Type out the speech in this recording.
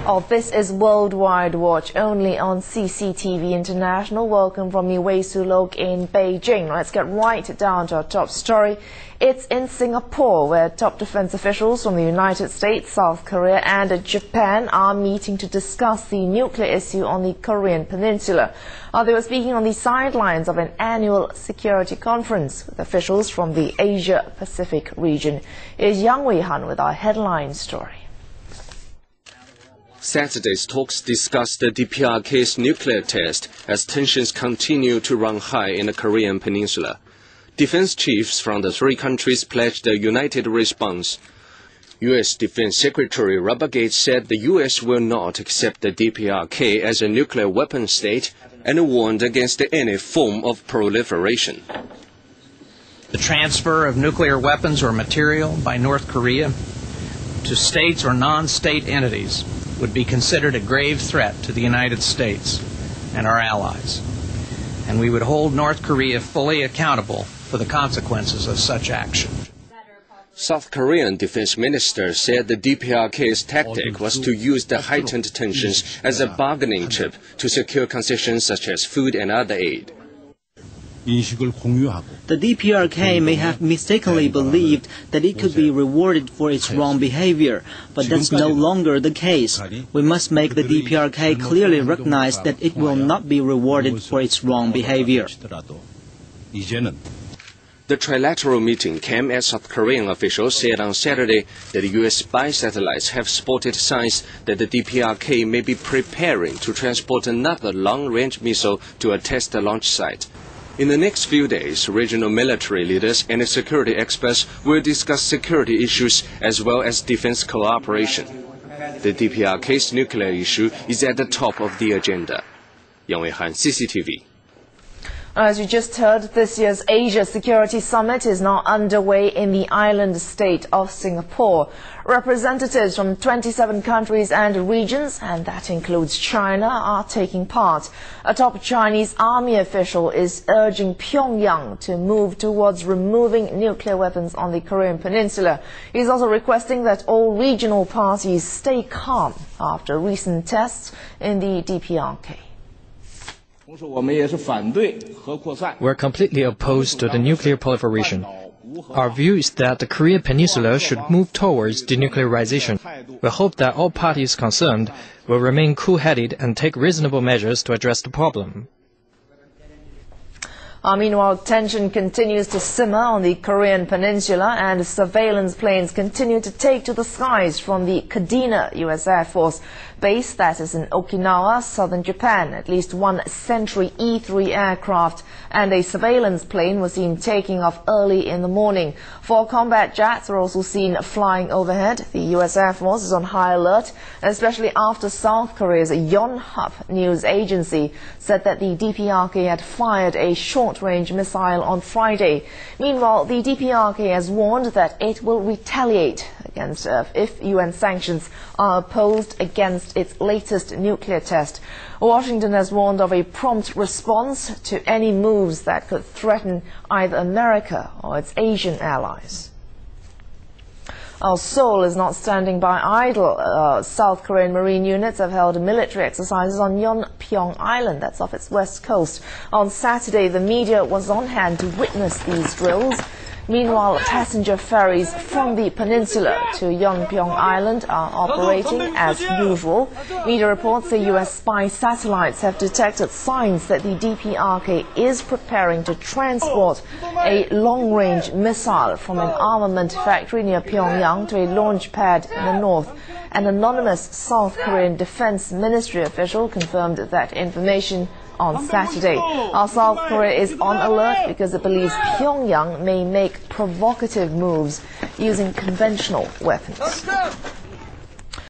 Oh, this is Worldwide Watch, only on CCTV International. Welcome from Wei Sulok in Beijing. Let's get right down to our top story. It's in Singapore, where top defense officials from the United States, South Korea and Japan are meeting to discuss the nuclear issue on the Korean Peninsula. They were speaking on the sidelines of an annual security conference with officials from the Asia-Pacific region. Here's Yang Wei-han with our headline story. Saturday's talks discussed the DPRK's nuclear test as tensions continue to run high in the Korean Peninsula. Defense chiefs from the three countries pledged a united response. U.S. Defense Secretary Robert Gates said the U.S. will not accept the DPRK as a nuclear weapon state and warned against any form of proliferation. The transfer of nuclear weapons or material by North Korea to states or non-state entities would be considered a grave threat to the United States and our allies, and we would hold North Korea fully accountable for the consequences of such action. South Korean Defense Minister said the DPRK's tactic was to use the heightened tensions as a bargaining chip to secure concessions such as food and other aid. The DPRK may have mistakenly believed that it could be rewarded for its wrong behavior, but that's no longer the case. We must make the DPRK clearly recognize that it will not be rewarded for its wrong behavior. The trilateral meeting came as South Korean officials said on Saturday that U.S. spy satellites have spotted signs that the DPRK may be preparing to transport another long-range missile to a test launch site. In the next few days, regional military leaders and security experts will discuss security issues as well as defense cooperation. The DPRK's nuclear issue is at the top of the agenda. Yang Wei-han, CCTV. As you just heard, this year's Asia Security Summit is now underway in the island state of Singapore. Representatives from 27 countries and regions, and that includes China, are taking part. A top Chinese army official is urging Pyongyang to move towards removing nuclear weapons on the Korean Peninsula. He's also requesting that all regional parties stay calm after recent tests in the DPRK. We're completely opposed to the nuclear proliferation. Our view is that the Korean Peninsula should move towards denuclearization. We hope that all parties concerned will remain cool-headed and take reasonable measures to address the problem. Meanwhile, tension continues to simmer on the Korean Peninsula, and surveillance planes continue to take to the skies from the Kadena U.S. Air Force base that is in Okinawa, southern Japan. At least one Sentry E-3 aircraft and a surveillance plane was seen taking off early in the morning. 4 combat jets are also seen flying overhead. The U.S. Air Force is on high alert, especially after South Korea's Yonhap news agency said that the DPRK had fired a short-range missile on Friday. Meanwhile, the DPRK has warned that it will retaliate against if UN sanctions are opposed against its latest nuclear test. Washington has warned of a prompt response to any moves that could threaten either America or its Asian allies. Seoul is not standing by idle. South Korean Marine units have held military exercises on Yeonpyeong Island, that's off its west coast. On Saturday, the media was on hand to witness these drills. Meanwhile, passenger ferries from the peninsula to Yeonpyeong Island are operating as usual. Media reports the U.S. spy satellites have detected signs that the DPRK is preparing to transport a long-range missile from an armament factory near Pyongyang to a launch pad in the north. An anonymous South Korean Defense Ministry official confirmed that information on Saturday. South Korea is on alert because it believes Pyongyang may make provocative moves using conventional weapons.